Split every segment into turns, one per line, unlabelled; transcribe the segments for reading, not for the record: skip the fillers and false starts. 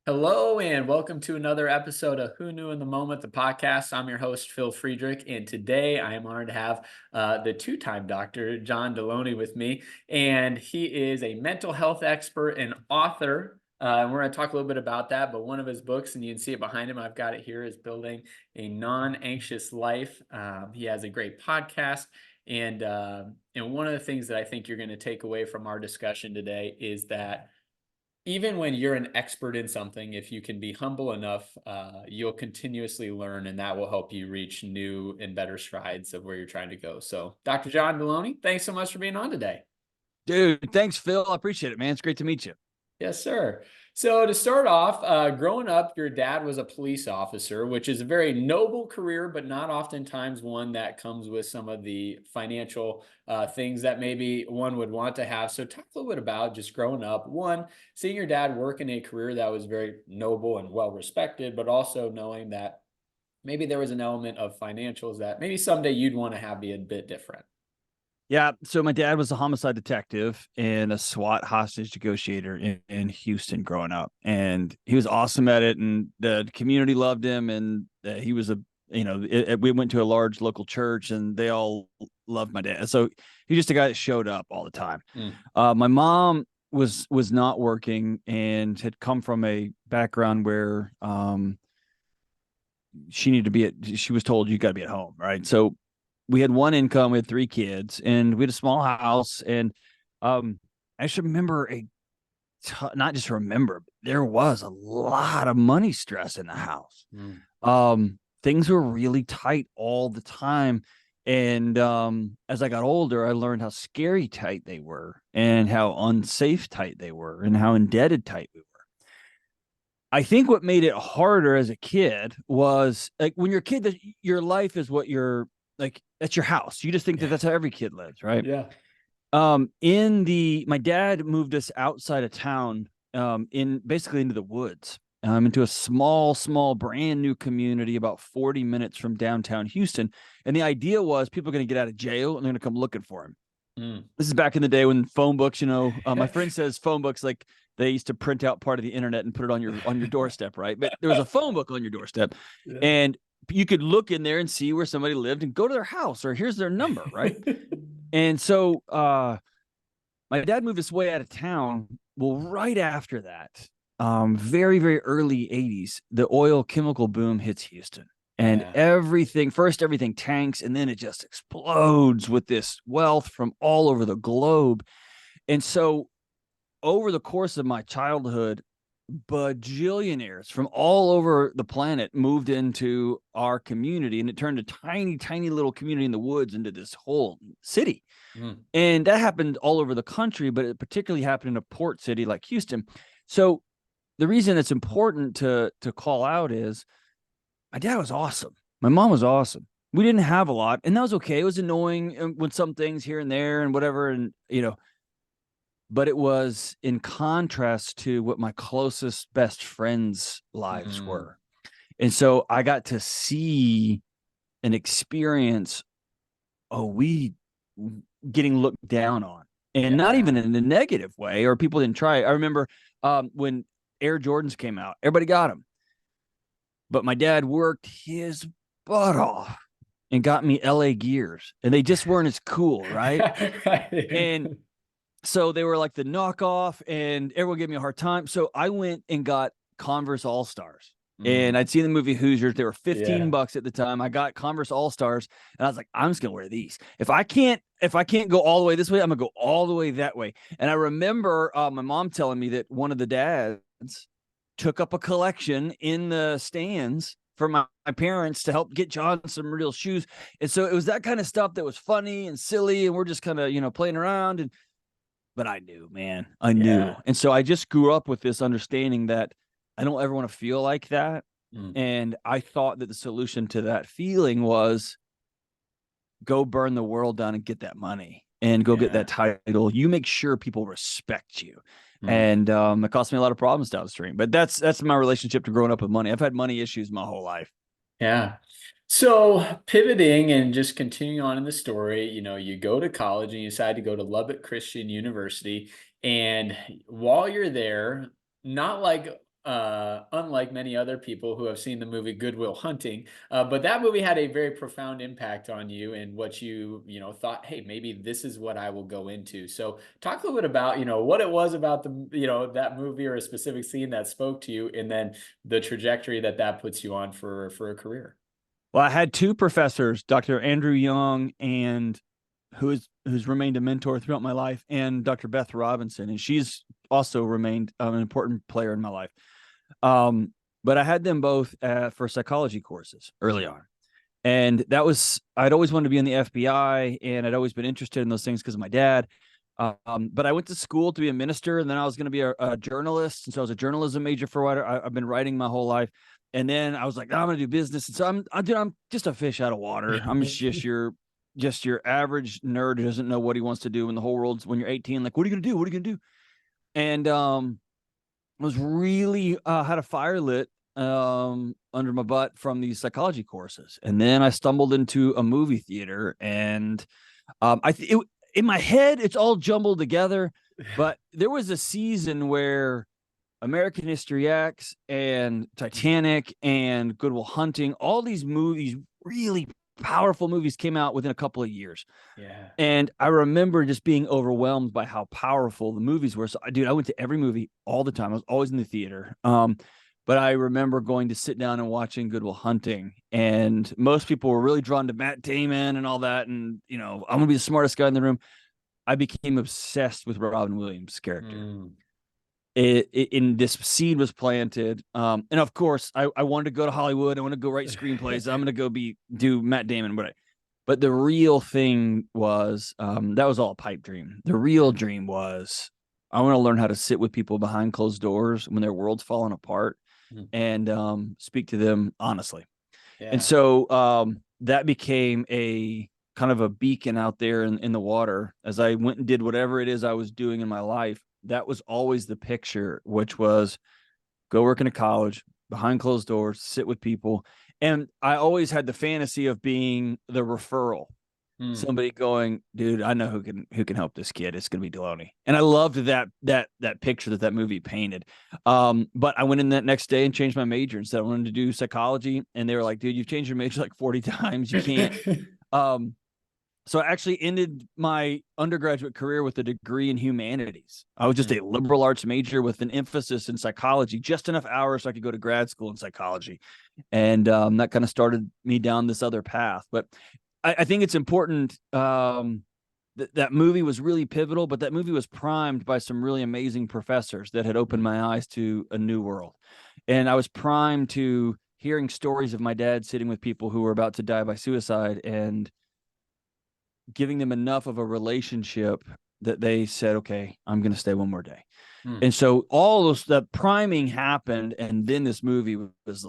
Hello and welcome to another episode of Who Knew in the Moment, the podcast. I'm your host, Phil Friedrich, and today I am honored to have the two-time doctor, John Delony, with me. And he is a mental health expert and author. And we're going to talk a little bit about that, but one of his books, and you can see it behind him, I've got it here, is Building a Non-Anxious Life. He has a great podcast. And one of the things that I think you're going to take away from our discussion today is that even when you're an expert in something, if you can be humble enough, you'll continuously learn, and that will help you reach new and better strides of where you're trying to go. So, Dr. John Delony, thanks so much for being on today.
Dude, thanks, Phil. I appreciate it, man. It's great to meet you.
Yes, sir. So to start off, growing up, your dad was a police officer, which is a very noble career, but not oftentimes one that comes with some of the financial things that maybe one would want to have. So talk a little bit about just growing up, one, seeing your dad work in a career that was very noble and well respected, but also knowing that maybe there was an element of financials that maybe someday you'd want to have be a bit different.
Yeah. So my dad was a homicide detective and a SWAT hostage negotiator in Houston growing up. And he was awesome at it. And the community loved him. And he was we went to a large local church and they all loved my dad. So he was just a guy that showed up all the time. My mom was not working and had come from a background where she was told you got to be at home. Right. So we had one income, we had three kids, and we had a small house. And I should remember not just remember, there was a lot of money stress in the house. Things were really tight all the time. And as I got older, I learned how scary tight they were and how unsafe tight they were and how indebted tight we were. I think what made it harder as a kid was like when you're a kid, your life is what you're like, that's your house. You just think that that's how every kid lives, right?
Yeah.
My dad moved us outside of town, basically into the woods, into a small, brand new community about 40 minutes from downtown Houston. And the idea was people are going to get out of jail and they're going to come looking for him. This is back in the day when phone books, my friend says phone books, like they used to print out part of the internet and put it on your doorstep, right? But there was a phone book on your doorstep. Yeah. And you could look in there and see where somebody lived and go to their house or here's their number, right? And so my dad moved us way out of town. Well, right after that, very, very early 80s, the oil chemical boom hits Houston. And everything tanks, and then it just explodes with this wealth from all over the globe. And so over the course of my childhood, bajillionaires from all over the planet moved into our community, and it turned a tiny little community in the woods into this whole city. And that happened all over the country, but it particularly happened in a port city like Houston. So the reason it's important to call out is my dad was awesome. My mom was awesome. We didn't have a lot, and that was okay. It was annoying when some things here and there and whatever, and but it was in contrast to what my closest best friends' lives were. And so I got to see and experience, we getting looked down on, and not even in a negative way, or people didn't try. I remember when Air Jordans came out, everybody got them. But my dad worked his butt off and got me LA Gears, and they just weren't as cool, right? And so they were like the knockoff, and everyone gave me a hard time. So I went and got Converse All-Stars. And I'd seen the movie Hoosiers. They were $15 at the time. I got Converse All-Stars, and I was like, I'm just gonna wear these. If I can't go all the way this way, I'm gonna go all the way that way. And I remember my mom telling me that one of the dads took up a collection in the stands for my parents to help get John some real shoes. And so it was that kind of stuff that was funny and silly, and we're just kind of playing around. But I knew, man, I knew. And so I just grew up with this understanding that I don't ever want to feel like that. And I thought that the solution to that feeling was go burn the world down and get that money and go get that title. You make sure people respect you. And it cost me a lot of problems downstream. But that's my relationship to growing up with money. I've had money issues my whole life.
Yeah. So pivoting and just continuing on in the story, you go to college and you decide to go to Lubbock Christian University. And while you're there, not like unlike many other people who have seen the movie Good Will Hunting. But that movie had a very profound impact on you and what you know, thought, hey, maybe this is what I will go into. So talk a little bit about, you know, what it was about you know, that movie or a specific scene that spoke to you, and then the trajectory that that puts you on for a career.
Well, I had two professors, Dr. Andrew Young, and who's remained a mentor throughout my life, and Dr. Beth Robinson, and she's also remained an important player in my life. But I had them both for psychology courses early on. And I'd always wanted to be in the FBI, and I'd always been interested in those things because of my dad. But I went to school to be a minister, and then I was going to be a journalist. And so I was a journalism major for a while. I've been writing my whole life. And then I was like, oh, I'm going to do business. And so I'm just a fish out of water. I'm just your average nerd who doesn't know what he wants to do in the whole world. When you're 18, like, what are you going to do? What are you going to do? And I was really had a fire lit under my butt from these psychology courses. And then I stumbled into a movie theater, and in my head, it's all jumbled together. But there was a season where American History X and Titanic and Good Will Hunting, all these movies, really powerful movies, came out within a couple of years.
Yeah.
And I remember just being overwhelmed by how powerful the movies were. So, dude, I went to every movie all the time. I was always in the theater. But I remember going to sit down and watching Good Will Hunting, and most people were really drawn to Matt Damon and all that. And, you know, I'm gonna be the smartest guy in the room. I became obsessed with Robin Williams' character.
Mm.
In this seed was planted. And of course, I wanted to go to Hollywood. I want to go write screenplays. I'm going to go do Matt Damon. But the real thing was, that was all a pipe dream. The real dream was, I want to learn how to sit with people behind closed doors when their world's falling apart, and speak to them honestly.
Yeah.
And so that became a kind of a beacon out there in the water as I went and did whatever it is I was doing in my life. That was always the picture, which was go work in a college behind closed doors, sit with people. And I always had the fantasy of being the referral. Somebody going, dude, I know who can help this kid. It's going to be Delony. And I loved that picture that movie painted. But I went in that next day and changed my major and said I wanted to do psychology. And they were like, dude, you've changed your major like 40 times. You can't. So I actually ended my undergraduate career with a degree in humanities. I was just a liberal arts major with an emphasis in psychology, just enough hours so I could go to grad school in psychology. And that kind of started me down this other path. But I think it's important. That movie was really pivotal, but that movie was primed by some really amazing professors that had opened my eyes to a new world. And I was primed to hearing stories of my dad sitting with people who were about to die by suicide and giving them enough of a relationship that they said, okay, I'm going to stay one more day. And so the priming happened. And then this movie was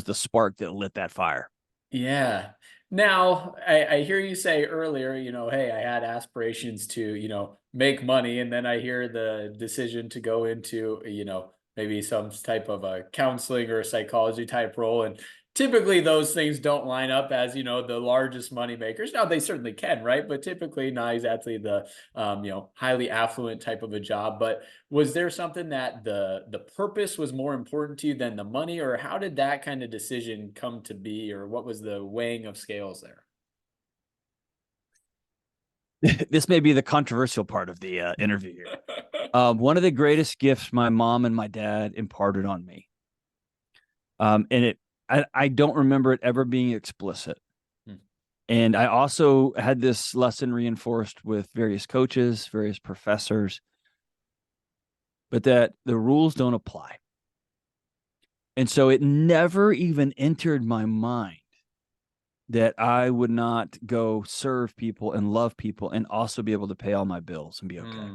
the spark that lit that fire.
Yeah. Now, I hear you say earlier, you know, hey, I had aspirations to, you know, make money. And then I hear the decision to go into, you know, maybe some type of a counseling or a psychology type role. And typically those things don't line up as, you know, the largest money makers. Now they certainly can, right? But typically not exactly the, you know, highly affluent type of a job. But was there something that the purpose was more important to you than the money, or how did that kind of decision come to be, or what was the weighing of scales there?
This may be the controversial part of the interview here. One of the greatest gifts my mom and my dad imparted on me. And I don't remember it ever being explicit. And I also had this lesson reinforced with various coaches, various professors, but that the rules don't apply. And so it never even entered my mind that I would not go serve people and love people and also be able to pay all my bills and be okay.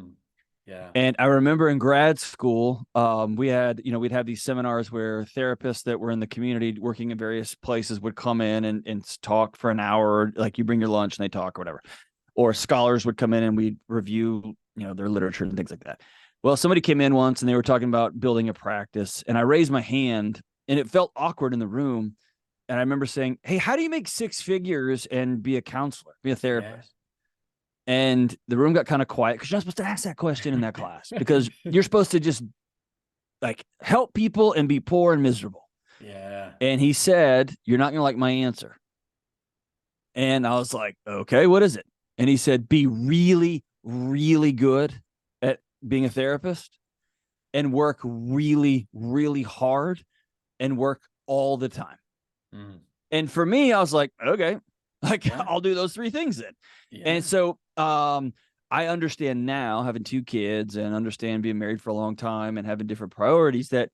Yeah.
And I remember in grad school, we'd have these seminars where therapists that were in the community working in various places would come in and talk for an hour, like you bring your lunch and they talk or whatever. Or scholars would come in and we'd review, you know, their literature and things like that. Well, somebody came in once and they were talking about building a practice, and I raised my hand and it felt awkward in the room. And I remember saying, hey, how do you make six figures and be a counselor, be a therapist? And the room got kind of quiet because you're not supposed to ask that question in that class because you're supposed to just like help people and be poor and miserable.
Yeah.
And he said, "You're not going to like my answer." And I was like, "Okay, what is it?" And he said, "Be really, really good at being a therapist and work really, really hard and work all the time."
Mm.
And for me, I was like, "Okay, like
Yeah.
I'll do those three things then." And
Yeah.
so I understand now, having two kids and understand being married for a long time and having different priorities, that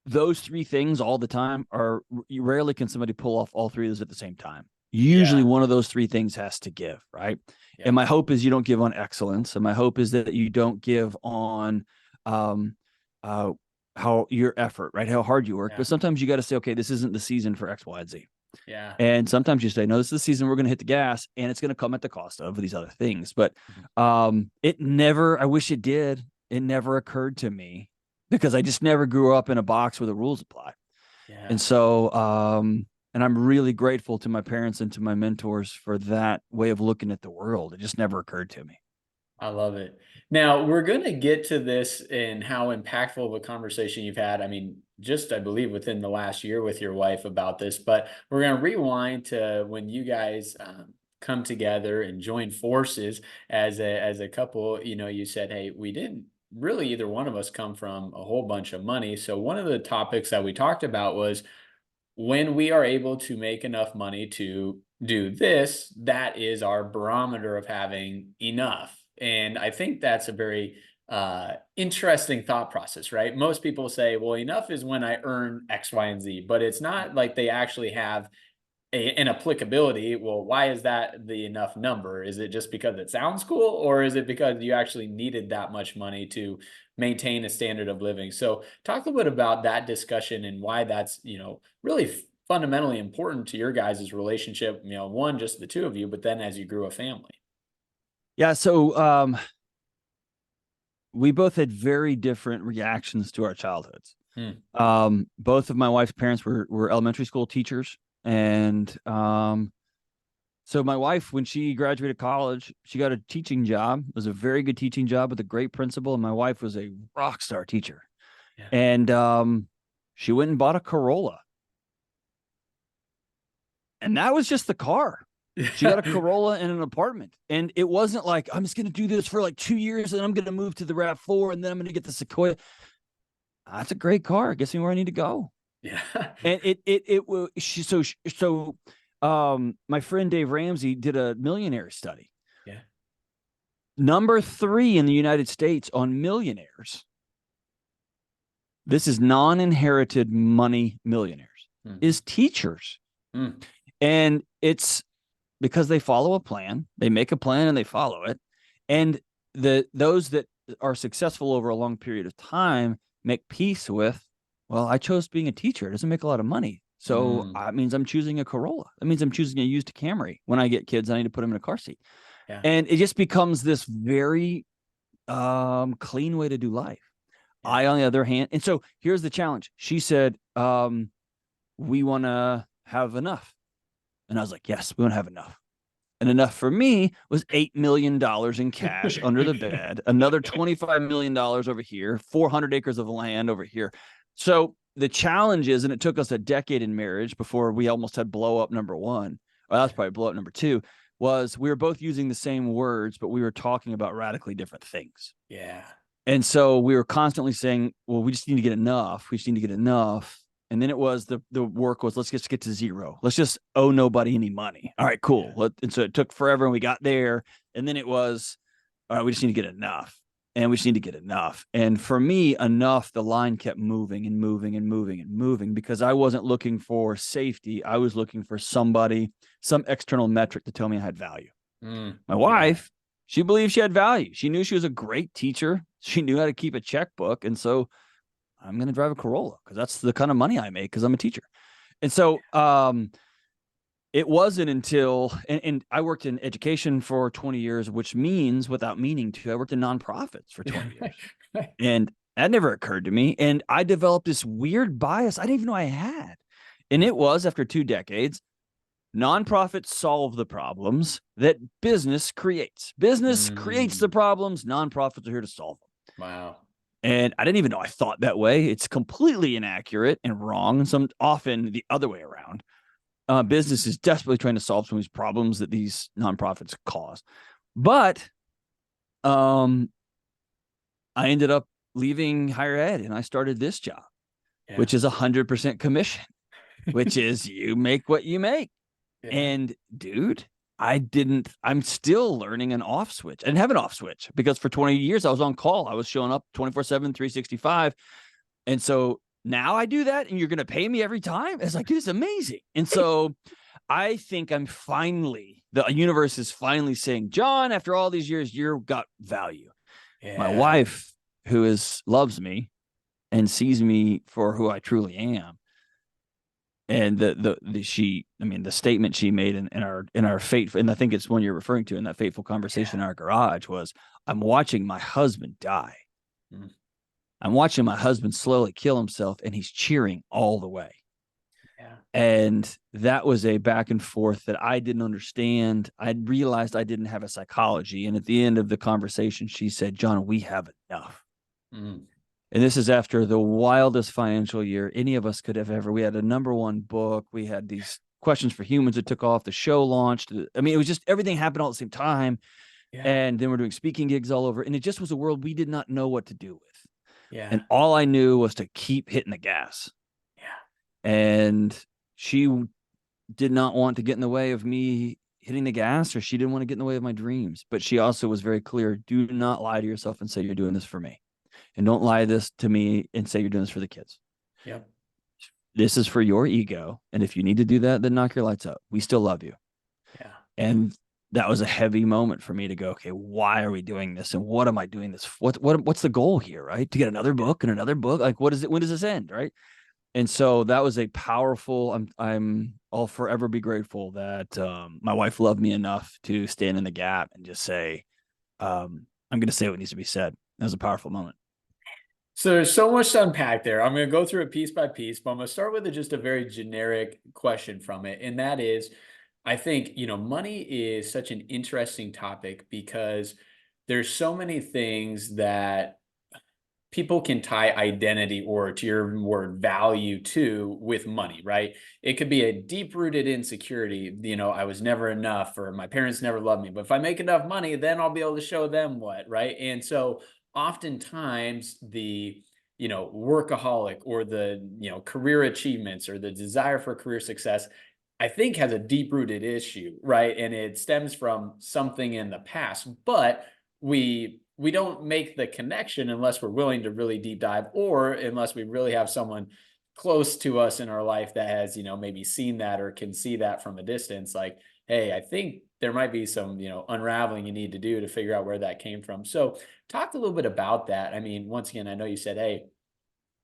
those three things all the time are, you rarely can somebody pull off all three of those at the same time. Usually
Yeah.
one of those three things has to give, right? And
Yeah.
my hope is you don't give on excellence. And my hope is that you don't give on um, uh, how your effort, right? How hard you work.
Yeah.
But sometimes you got to say, okay, this isn't the season for X, Y, and Z.
Yeah.
And sometimes you say, no, this is the season we're going to hit the gas, and it's going to come at the cost of these other things. But
Mhm.
it never, I wish it did. It never occurred to me because I just never grew up in a box where the rules apply. And
Yeah.
so, and I'm really grateful to my parents and to my mentors for that way of looking at the world. It just never occurred to me.
I love it. Now, we're going to get to this and how impactful of a conversation you've had. I mean, just I believe within the last year with your wife about this, but we're going to rewind to when you guys come together and join forces as a couple. You know, you said, "Hey, we didn't really either one of us come from a whole bunch of money." So one of the topics that we talked about was when we are able to make enough money to do this, that is our barometer of having enough. And I think that's a very interesting thought process, right? Most people say, well, enough is when I earn X, Y, and Z, but it's not like they actually have an applicability. Well, why is that the enough number? Is it just because it sounds cool, or is it because you actually needed that much money to maintain a standard of living? So talk a little bit about that discussion and why that's, really fundamentally important to your guys' relationship, one, just the two of you, but then as you grew a family.
Yeah. So, we both had very different reactions to our childhoods.
Hmm.
Both of my wife's parents were elementary school teachers, and so my wife, when she graduated college, she got a teaching job. It was a very good teaching job with a great principal, and my wife was a rock star teacher.
Yeah.
And she went and bought a Corolla, and that was just the car. She got a Corolla in an apartment, and it wasn't like I'm just going to do this for like 2 years, and I'm going to move to the Rav4, and then I'm going to get the Sequoia. That's a great car. It gets me where I need to go.
Yeah.
And it will. My friend Dave Ramsey did a millionaire study.
Yeah.
Number 3 in the United States on millionaires. This is non-inherited money millionaires,
Hmm.
is teachers.
Hmm.
And it's because they follow a plan. They make a plan and they follow it. And those that are successful over a long period of time make peace with, well, I chose being a teacher. It doesn't make a lot of money. So
Hmm.
that means I'm choosing a Corolla. That means I'm choosing a used Camry. When I get kids, I need to put them in a car seat.
Yeah.
And it just becomes this very clean way to do life.
Yeah.
I, on the other hand, and so here's the challenge. She said, we want to have enough. And I was like, yes, we want to have enough. And enough for me was $8 million in cash under the bed, another $25 million over here, 400 acres of land over here. So the challenge is, and it took us a decade in marriage before we almost had blow up number one. Well, that's probably blow up number two, was we were both using the same words, but we were talking about radically different things.
Yeah.
And so we were constantly saying, well, we just need to get enough. We just need to get enough. And then it was the work was, let's just get to zero. Let's just owe nobody any money. All right,
Yeah.
cool. And so it took forever and we got there. And then it was, all right, we just need to get enough. And we just need to get enough. And for me, enough, the line kept moving and moving and moving and moving because I wasn't looking for safety. I was looking for somebody, some external metric to tell me I had value.
Mm.
My
Yeah.
wife, she believed she had value. She knew she was a great teacher. She knew how to keep a checkbook. And so I'm going to drive a Corolla because that's the kind of money I make because I'm a teacher. And so it wasn't until, and I worked in education for 20 years, which means without meaning to, I worked in nonprofits for 20 years. And that never occurred to me. And I developed this weird bias I didn't even know I had. And it was after 2 decades, nonprofits solve the problems that business creates. Business creates the
Mm.
problems. Nonprofits are here to solve them.
Wow.
And I didn't even know I thought that way. It's completely inaccurate and wrong. And some often the other way around. Business is desperately trying to solve some of these problems that these nonprofits cause. But I ended up leaving higher ed and I started this job,
Yeah.
which is 100% commission, which is you make what you make.
Yeah.
And dude, I'm still learning an off switch. I didn't have an off switch because for 20 years I was on call. I was showing up 24/7, 365. And so now I do that and you're going to pay me every time. It's like, dude, it's amazing. And so I think the universe is finally saying, John, after all these years, you've got value. My
Yeah.
wife, loves me and sees me for who I truly am. And the statement she made in our fate, and I think it's one you're referring to in that fateful conversation
Yeah.
in our garage was, I'm watching my husband die.
Mm.
I'm watching my husband slowly kill himself and he's cheering all the way.
Yeah.
And that was a back and forth that I didn't understand. I realized I didn't have a psychology. And at the end of the conversation, she said, John, we have enough.
Mm.
And this is after the wildest financial year any of us could have ever. We had a #1 book. We had these questions for humans that took off. The show launched. I mean, it was just everything happened all at the same time.
Yeah.
And then we're doing speaking gigs all over. And it just was a world we did not know what to do with.
Yeah.
And all I knew was to keep hitting the gas.
Yeah.
And she did not want to get in the way of me hitting the gas, or she didn't want to get in the way of my dreams. But she also was very clear, do not lie to yourself and say you're doing this for me. And don't lie this to me and say you're doing this for the kids.
Yep.
This is for your ego. And if you need to do that, then knock your lights out. We still love you.
Yeah.
And that was a heavy moment for me to go, okay, why are we doing this? And what am I doing this? What's the goal here? Right. To get another book and another book. Like, what is it? When does this end? Right. And so that was a powerful, I'll forever be grateful that my wife loved me enough to stand in the gap and just say, I'm going to say what needs to be said. That was a powerful moment.
So there's so much to unpack there. I'm going to go through it piece by piece, but I'm going to start with just a very generic question from it. And that is, I think, money is such an interesting topic because there's so many things that people can tie identity, or to your word, value, to with money, right? It could be a deep rooted insecurity. I was never enough, or my parents never loved me, but if I make enough money, then I'll be able to show them what, right? And so oftentimes the workaholic, or the career achievements, or the desire for career success, I think, has a deep rooted issue, right? And it stems from something in the past, but we don't make the connection unless we're willing to really deep dive, or unless we really have someone close to us in our life that has, maybe seen that or can see that from a distance. Like, hey, I think there might be some, unraveling you need to do to figure out where that came from. So talk a little bit about that. I mean, once again, I know you said, hey,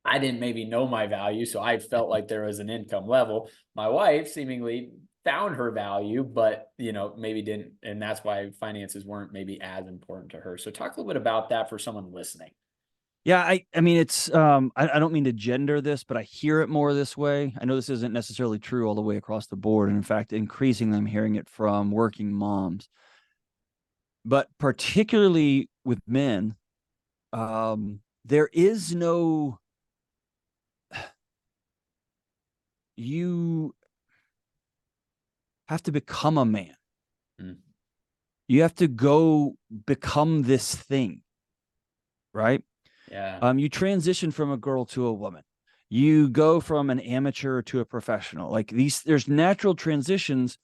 I didn't maybe know my value, so I felt like there was an income level. My wife seemingly found her value, but maybe didn't, and that's why finances weren't maybe as important to her. So talk a little bit about that for someone listening.
Yeah, I mean, it's I don't mean to gender this, but I hear it more this way. I know this isn't necessarily true all the way across the board, and in fact, increasingly I'm hearing it from working moms. But particularly with men, there is no, you have to become a man.
Mm.
You have to go become this thing, right?
Yeah.
You transition from a girl to a woman. You go from an amateur to a professional. Like there's natural transitions,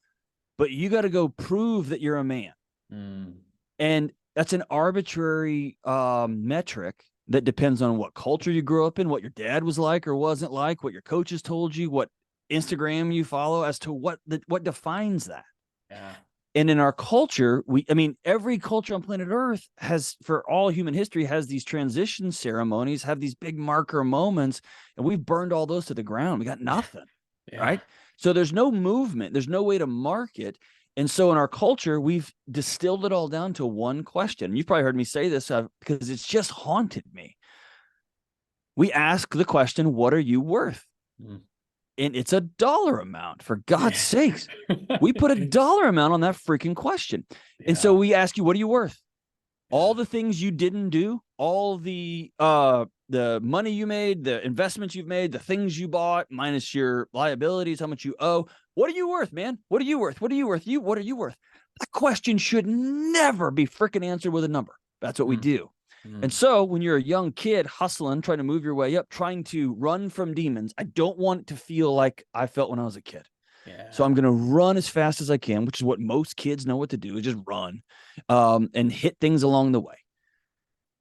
but you got to go prove that you're a man.
Mm.
And that's an arbitrary metric that depends on what culture you grew up in, what your dad was like or wasn't like, what your coaches told you, what Instagram you follow, as to what defines that.
Yeah.
And in our culture, every culture on planet Earth has, for all human history, has these transition ceremonies, have these big marker moments, and we've burned all those to the ground. We got nothing,
Yeah.
right? So there's no movement. There's no way to mark it. And so in our culture, we've distilled it all down to one question. You've probably heard me say this because it's just haunted me. We ask the question, what are you worth?
Mm.
And it's a dollar amount, for God's sakes. We put a dollar amount on that freaking question. And so
Yeah.
we ask you, what are you worth?
Yeah.
All the things you didn't do, all the money you made, the investments you've made, the things you bought, minus your liabilities, how much you owe. What are you worth, man? What are you worth? What are you worth? What are you worth? That question should never be freaking answered with a number. That's what we
Mm,
do. And
mm,
so when you're a young kid hustling, trying to move your way up, trying to run from demons, I don't want it to feel like I felt when I was a kid. So
yeah.
I'm going to run as fast as I can, which is what most kids know what to do, is just run, and hit things along the way.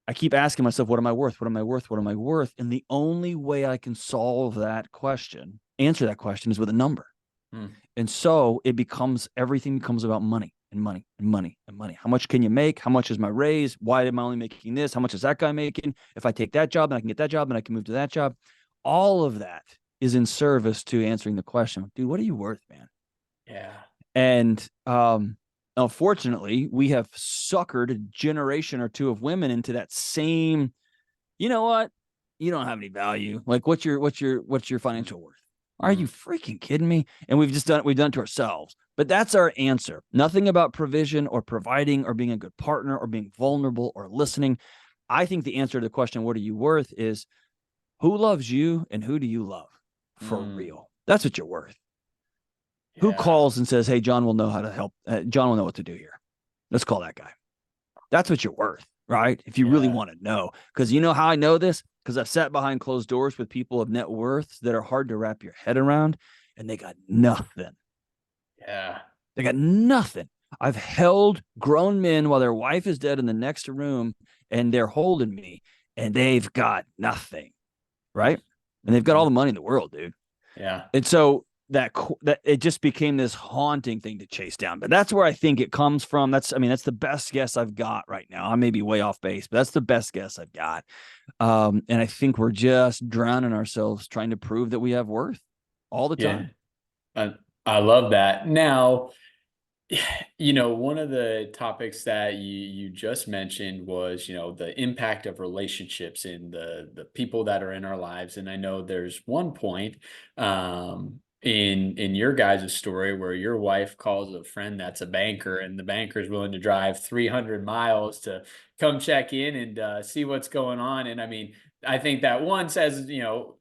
I keep asking myself, what am I worth? What am I worth? What am I worth? And the only way I can solve that question, answer that question, is with a number.
Mm,
And so everything becomes about money and money and money and money. How much can you make? How much is my raise? Why am I only making this? How much is that guy making? If I take that job, then I can get that job and I can move to that job. All of that is in service to answering the question, dude, what are you worth, man?
yeah.
And unfortunately, we have suckered a generation or two of women into that same, you know what? You don't have any value. Like, what's your
Mm,
financial worth? Are you
mm,
freaking kidding me? And we've done it to ourselves. But that's our answer. Nothing about provision or providing or being a good partner or being vulnerable or listening. I think the answer to the question, what are you worth, is who loves you and who do you love for
mm,
real? That's what you're worth. Who
yeah.
calls and says, hey, John will know how to help. John will know what to do here. Let's call that guy. That's what you're worth, right? If you really
Yeah.
want to know. Because you know how I know this? Because I've sat behind closed doors with people of net worths that are hard to wrap your head around, and they got nothing.
Yeah.
They got nothing. I've held grown men while their wife is dead in the next room, and they're holding me, and they've got nothing,
Mm,
right? And they've got all
mm-hmm.
the money in the world, dude.
Yeah.
And so that it just became this haunting thing to chase down. But that's where I think it comes from. That's the best guess I've got right now. I may be way off base, but that's the best guess I've got. And I think we're just drowning ourselves trying to prove that we have worth all the
Yeah.
time.
I, I love that. Now, one of the topics that you just mentioned was, the impact of relationships in the people that are in our lives. And I know there's one point in your guys' story where your wife calls a friend that's a banker, and the banker is willing to drive 300 miles to come check in and see what's going on. And I mean, I think that one says,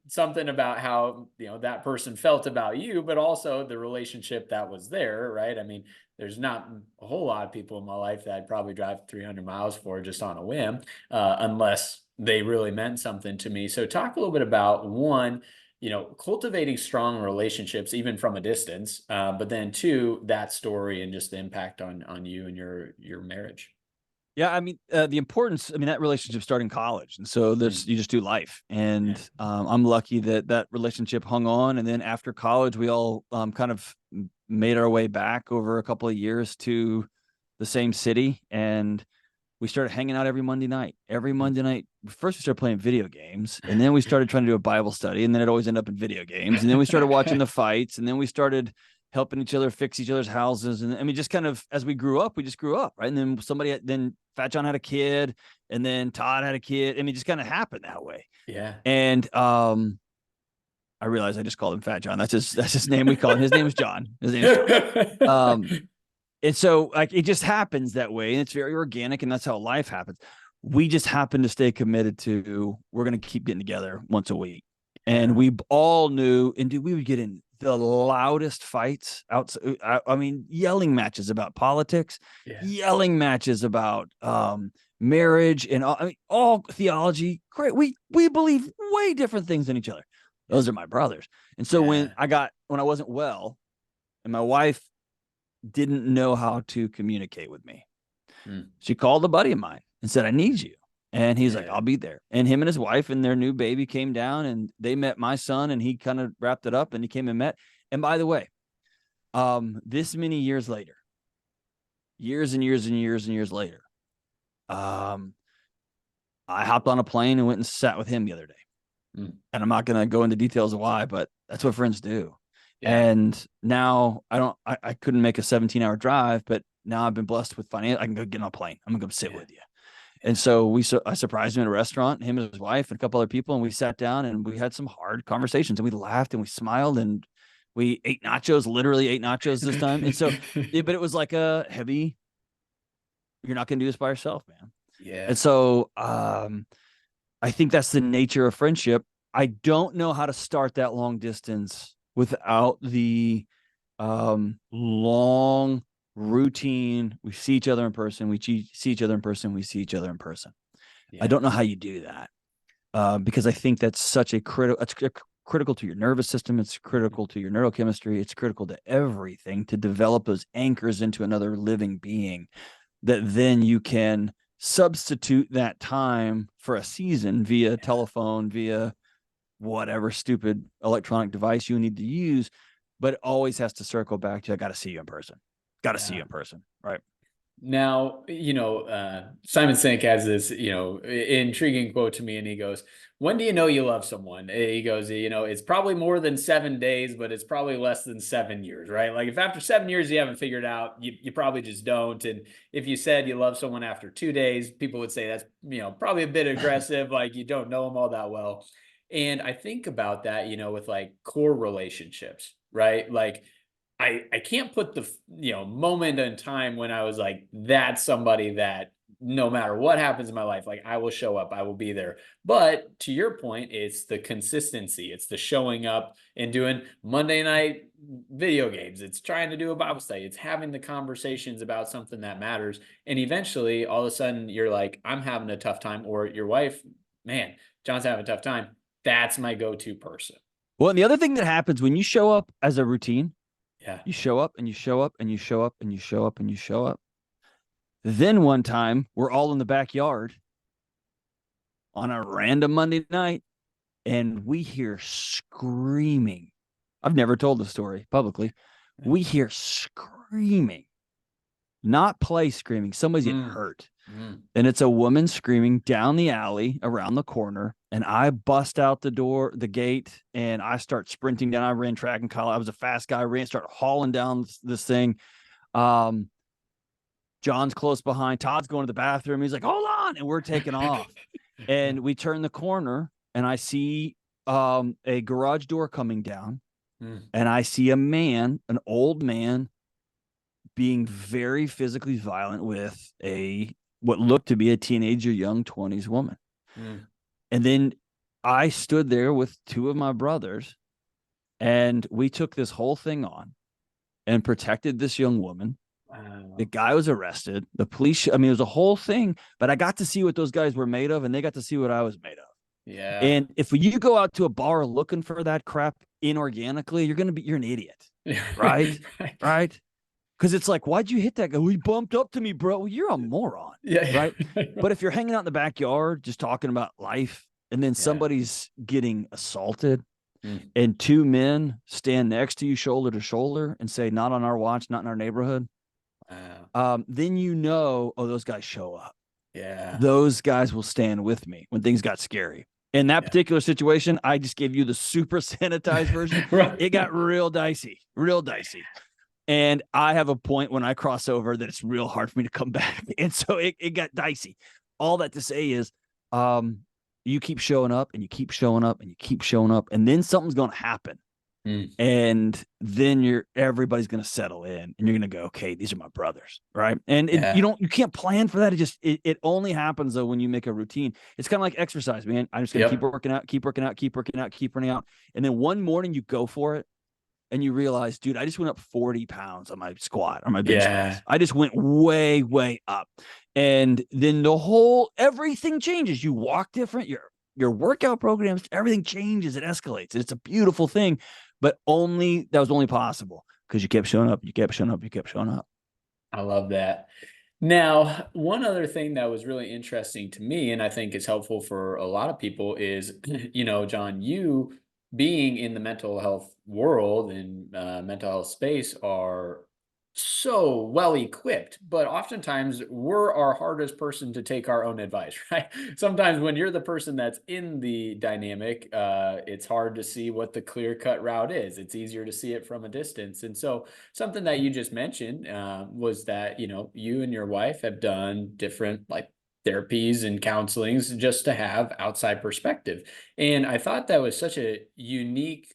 something about how, that person felt about you, but also the relationship that was there, right? I mean, there's not a whole lot of people in my life that I'd probably drive 300 miles for just on a whim, unless they really meant something to me. So talk a little bit about one, cultivating strong relationships, even from a distance, but then two, that story and just the impact on you and your marriage.
Yeah, I mean, the importance. I mean, that relationship started in college, and so
Mm,
there's you just do life.
yeah.
And I'm lucky that that relationship hung on. And then after college, we all kind of made our way back over a couple of years to the same city, and we started hanging out every Monday night. Every
Mm.
Monday night, first we started playing video games, and then we started trying to do a Bible study, and then it always ended up in video games. And then we started watching the fights, and then we started helping each other fix each other's houses. And I mean, just kind of as we grew up, we just grew up, right? And then Fat John had a kid, and then Todd had a kid. I mean, it just kind of happened that way.
Yeah.
And I realized I just called him Fat John. That's his name. We call him. His name is John. His name is John. Um, and so like it just happens that way, and it's very organic, and that's how life happens. We just happen to stay committed to we're going to keep getting together once a week. And
Yeah.
we all knew, and dude, we would get in the loudest fights outside. I mean, yelling matches about politics,
Yeah.
yelling matches about marriage, and I mean, all theology. Great. We believe way different things than each other. Those are my brothers. And so
Yeah.
when I wasn't well, and my wife didn't know how to communicate with me.
Mm,
She called a buddy of mine and said, I need you. And he's like,
yeah.
I'll be there. And him and his wife and their new baby came down, and they met my son, and he kind of wrapped it up, and he came and met. And by the way, this many years later, years and years and years and years later, um, I hopped on a plane and went and sat with him the other day.
Mm,
And I'm not going to go into details of why, but that's what friends do.
yeah.
And now I couldn't make a 17-hour drive, but now I've been blessed with finance. I can go get on a plane. I'm gonna go sit
Yeah.
with you. And so I surprised him at a restaurant, him and his wife and a couple other people, and we sat down and we had some hard conversations, and we laughed and we smiled, and we ate nachos, literally ate nachos this time. And so, but it was like a heavy, you're not gonna do this by yourself, man. And
Yeah.
so I think that's the nature of friendship. I don't know how to start that long distance without the long routine. We see each other in person. We see each other in person. We see each other in person. I
Yeah.
don't know how you do that because I think that's such a critical. It's critical to your nervous system. It's
Mhm.
critical to your neurochemistry. It's critical to everything to develop those anchors into another living being that then you can substitute that time for a season via telephone, via whatever stupid electronic device you need to use, but it always has to circle back to I got to see you in person. Got to see you
Yeah.
in person, right?
Now, Simon Sinek has this, intriguing quote to me, and he goes, "When do you know you love someone?" He goes, "It's probably more than 7 days, but it's probably less than 7 years, right? Like if after 7 years you haven't figured out, you probably just don't. And if you said you love someone after 2 days, people would say that's, probably a bit aggressive, like you don't know them all that well." And I think about that, with like core relationships, right? Like I can't put the moment in time when I was like that's somebody that no matter what happens in my life, like I will show up, I will be there. But to your point, it's the consistency, it's the showing up and doing Monday night video games, it's trying to do a Bible study, it's having the conversations about something that matters. And eventually, all of a sudden, you're like, I'm having a tough time, or your wife, man, John's having a tough time. That's my go-to person.
Well, and the other thing that happens when you show up as a routine,
Yeah.
you show up and you show up and you show up and you show up and you show up. Then one time we're all in the backyard on a random Monday night and we hear screaming. I've never told the story publicly.
Yeah.
We hear screaming, not play screaming. Somebody's getting
Mm,
hurt.
mm.
And it's a woman screaming down the alley around the corner. And I bust out the door, the gate, and I start sprinting down. I ran track and college. I was a fast guy. I ran, start hauling down this thing. Um, John's close behind. Todd's going to the bathroom. He's like, hold on. And we're taking off.
Yeah.
And we turn the corner and I see a garage door coming down.
Mm,
And I see a man, an old man, being very physically violent with a what looked to be a teenager, young 20s woman.
mm.
And then I stood there with two of my brothers and we took this whole thing on and protected this young woman. The
Wow.
guy was arrested. The police, I mean, it was a whole thing, but I got to see what those guys were made of and they got to see what I was made of.
Yeah.
And if you go out to a bar looking for that crap inorganically, you're an idiot.
Yeah.
Right.
Right.
Right. Because it's like, why'd you hit that guy? Well, he bumped up to me, bro. Well, you're a moron.
Yeah.
Right. But if you're hanging out in the backyard, just talking about life, and then
Yeah.
somebody's getting assaulted,
Mm.
and two men stand next to you shoulder to shoulder and say, not on our watch, not in our neighborhood,
Wow.
then you know, oh, those guys show up.
Yeah.
Those guys will stand with me when things got scary. In that
Yeah.
particular situation, I just gave you the super sanitized version.
Right.
It got real dicey, real dicey. And I have a point when I cross over that it's real hard for me to come back. And so it got dicey. All that to say is um, you keep showing up and you keep showing up and you keep showing up, and then something's going to happen.
Mm.
And then everybody's going to settle in and you're going to go, okay, these are my brothers. Right. And
Yeah.
you can't plan for that. It only happens though when you make a routine. It's kind of like exercise, man. I'm just going to keep
Yep.
working out, keep working out, keep working out, keep running out. And then one morning you go for it and you realize, dude, I just went up 40 pounds on my squat or my bench
Yeah.
press. I just went way, way up. And then everything changes. You walk different, your workout programs, everything changes, it escalates. It's a beautiful thing, but that was only possible because you kept showing up, you kept showing up, you kept showing up.
I love that. Now, one other thing that was really interesting to me, and I think is helpful for a lot of people, is, John, you being in the mental health world and mental health space are so well equipped, but oftentimes we're our hardest person to take our own advice, right? Sometimes when you're the person that's in the dynamic, it's hard to see what the clear cut route is. It's easier to see it from a distance. And so, something that you just mentioned was that you and your wife have done different like therapies and counselings just to have outside perspective, and I thought that was such a unique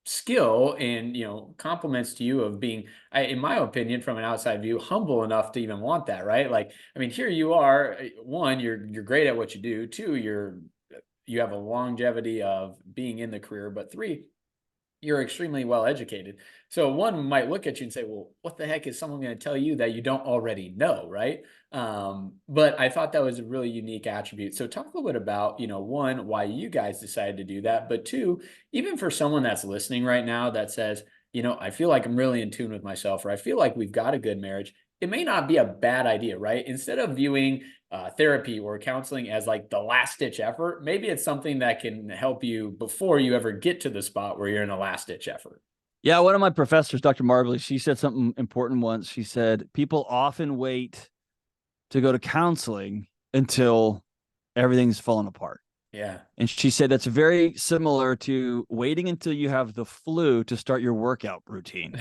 skill and compliments to you of being, in my opinion, from an outside view, humble enough to even want that, right? Like, I mean, here you are. One, you're great at what you do. Two, you have a longevity of being in the career. But three, you're extremely well educated. So one might look at you and say, well, what the heck is someone going to tell you that you don't already know, right? But I thought that was a really unique attribute. So talk a little bit about, one, why you guys decided to do that, but two, even for someone that's listening right now that says, I feel like I'm really in tune with myself, or I feel like we've got a good marriage. It may not be a bad idea, right? Instead of viewing therapy or counseling as like the last ditch effort, maybe it's something that can help you before you ever get to the spot where you're in a last ditch effort.
Yeah, one of my professors, Dr. Marbley, she said something important once. She said, people often wait to go to counseling until everything's fallen apart.
Yeah.
And she said that's very similar to waiting until you have the flu to start your workout routine.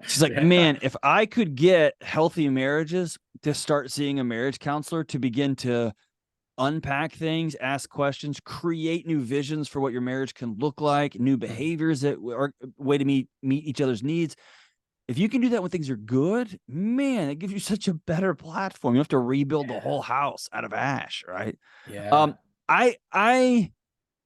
She's like,
Yeah.
man, if I could get healthy marriages to start seeing a marriage counselor to begin to unpack things, ask questions, create new visions for what your marriage can look like, new behaviors that are a way to meet each other's needs. If you can do that when things are good, man, it gives you such a better platform. You don't have to rebuild the
Yeah.
whole house out of ash, right?
Yeah.
Um, I'm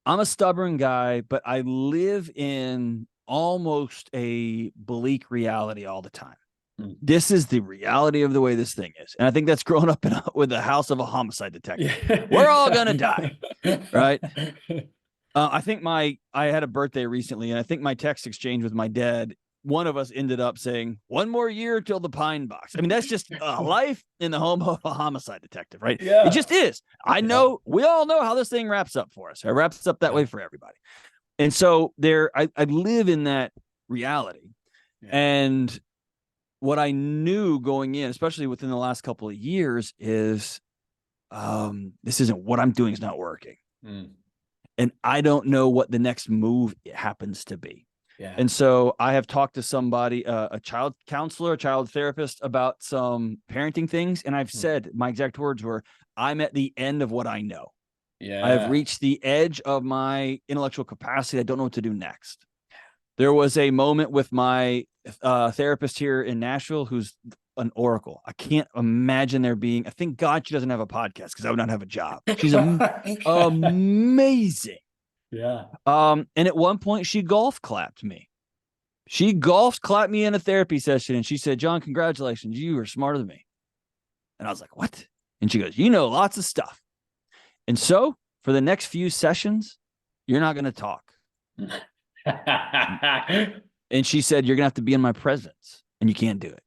a stubborn guy, but I live in almost a bleak reality all the time.
Mm.
This is the reality of the way this thing is. And I think that's grown up with the house of a homicide detective. We're all going to die, right? I think I had a birthday recently, and I think my text exchange with my dad, one of us ended up saying, 1 more year till the pine box. I mean, that's just life in the home of a homicide detective, right? It
Yeah.
just is. I
Yeah.
know, we all know how this thing wraps up for us. It wraps up that
Yeah.
way for everybody. And so I live in that reality.
Yeah.
And what I knew going in, especially within the last couple of years, is this isn't what I'm doing is not working.
Mm.
And I don't know what the next move happens to be.
Yeah.
And so I have talked to somebody, a child counselor, a child therapist, about some parenting things. And I've
Mm.
said, my exact words were, I'm at the end of what I know. I have
Yeah.
reached the edge of my intellectual capacity. I don't know what to do next. There was a moment with my therapist here in Nashville who's an oracle. I can't imagine there being, I thank God she doesn't have a podcast because I would not have a job. She's amazing.
Yeah.
And at one point she golf clapped me. She golf clapped me in a therapy session, and she said, John, congratulations. You are smarter than me. And I was like, what? And she goes, you know lots of stuff. And so for the next few sessions, you're not going to talk. And she said, you're going to have to be in my presence, and you can't do it.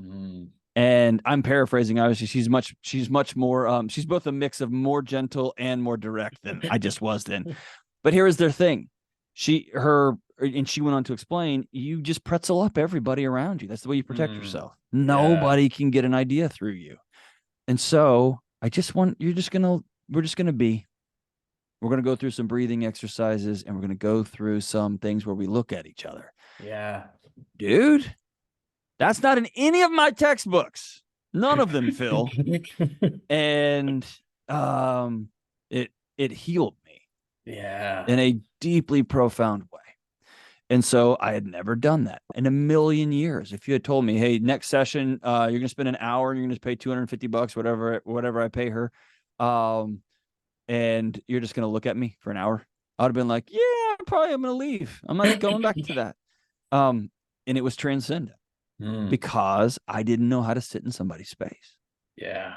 Mm.
And I'm paraphrasing. Obviously, she's much more, she's both a mix of more gentle and more direct than I just was then. But here is their thing. She went on to explain, you just pretzel up everybody around you. That's the way you protect yourself.
Yeah.
Nobody can get an idea through you. And so we're just going to be. We're going to go through some breathing exercises, and we're going to go through some things where we look at each other.
Yeah.
Dude, that's not in any of my textbooks. None of them, Phil. And it healed me
Yeah.
in a deeply profound way. And so I had never done that in a million years. If you had told me, hey, next session, you're going to spend an hour and you're going to pay $250, whatever I pay her, and you're just going to look at me for an hour, I would have been like, yeah, I'm going to leave. I'm not going back to that. And it was transcendent because I didn't know how to sit in somebody's space.
Yeah.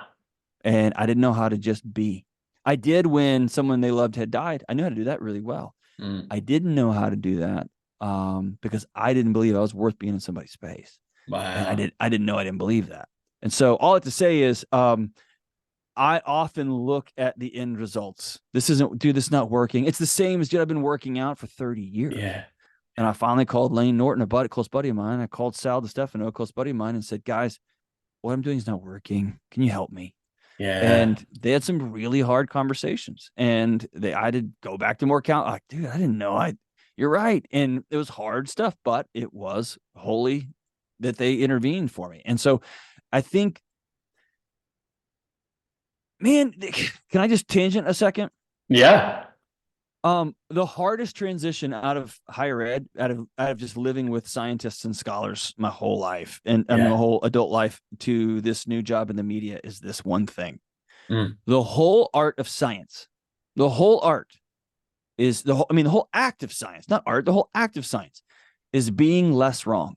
And I didn't know how to just be. I did when someone they loved had died. I knew how to do that really well. I didn't know how to do that because I didn't believe I was worth being in somebody's space.
Wow.
And I didn't know I didn't believe that. And so all I have to say is I often look at the end results. This is not working. It's the same as, dude, I've been working out for 30 years.
Yeah.
And I finally called Lane Norton, a close buddy of mine. I called Sal DeStefano, a close buddy of mine, and said, guys, what I'm doing is not working. Can you help me?
Yeah.
And they had some really hard conversations, and I did go back to more count. Like, dude, I didn't know. You're right. And it was hard stuff, but it was holy that they intervened for me. And so I think, man, can I just tangent a second?
Yeah.
The hardest transition out of higher ed, out of just living with scientists and scholars my whole life, and I mean my
Yeah.
whole adult life, to this new job in the media, is this one thing.
Mm.
The whole art of science, the whole art is the whole act of science, not art, the whole act of science is being less wrong.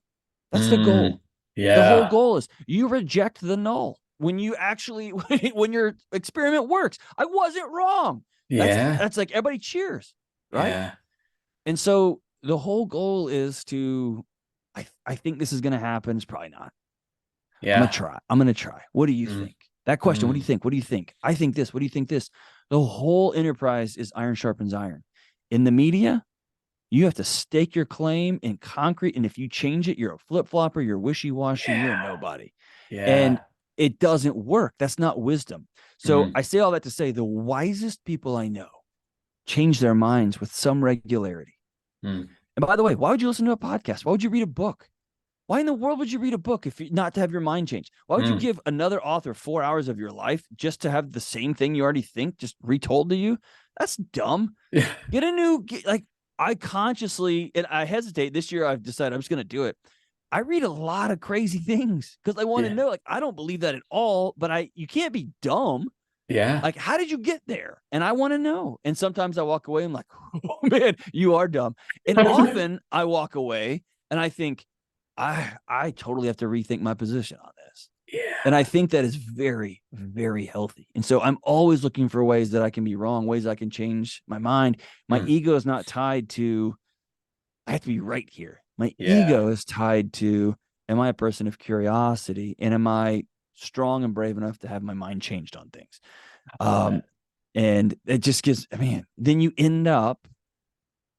That's the
Mm.
goal. The whole
Yeah.
goal is you reject the null when you actually when your experiment works. I wasn't wrong.
Yeah.
That's like everybody cheers, right?
Yeah.
And so the whole goal is to, I think this is going to happen. It's probably not. I'm going to
Yeah.
try. I'm going to try. What do you
Mm.
think? That question, what do you
Mm.
think? What do you think? I think this. What do you think this? The whole enterprise is iron sharpens iron. In the media, you have to stake your claim in concrete. And if you change it, you're a flip flopper, you're wishy washy, you're a
Yeah.
nobody. And
Yeah.
it doesn't work. That's not wisdom. So
Mm.
I say all that to say the wisest people I know change their minds with some regularity.
Mm.
And by the way, why would you listen to a podcast? Why would you read a book? Why in the world would you read a book if you, not to have your mind changed? Why would you
Mm.
give another author 4 hours of your life just to have the same thing you already think just retold to you? That's dumb.
Yeah.
Get a new, like, I consciously, and I hesitate this year, I've decided I'm just going to do it. I read a lot of crazy things because I want to
Yeah.
know, like, I don't believe that at all, but you can't be dumb.
Yeah.
Like, how did you get there? And I want to know. And sometimes I walk away, I'm like, oh man, you are dumb. And often I walk away and I think, I totally have to rethink my position on this. And I
Yeah.
think that is very, very healthy. And so I'm always looking for ways that I can be wrong, ways I can change my mind. My
Mm.
ego is not tied to, I have to be right here. My
Yeah.
ego is tied to, am I a person of curiosity? And am I strong and brave enough to have my mind changed on things?
I love it.
Um, and it just gives, man, then you end up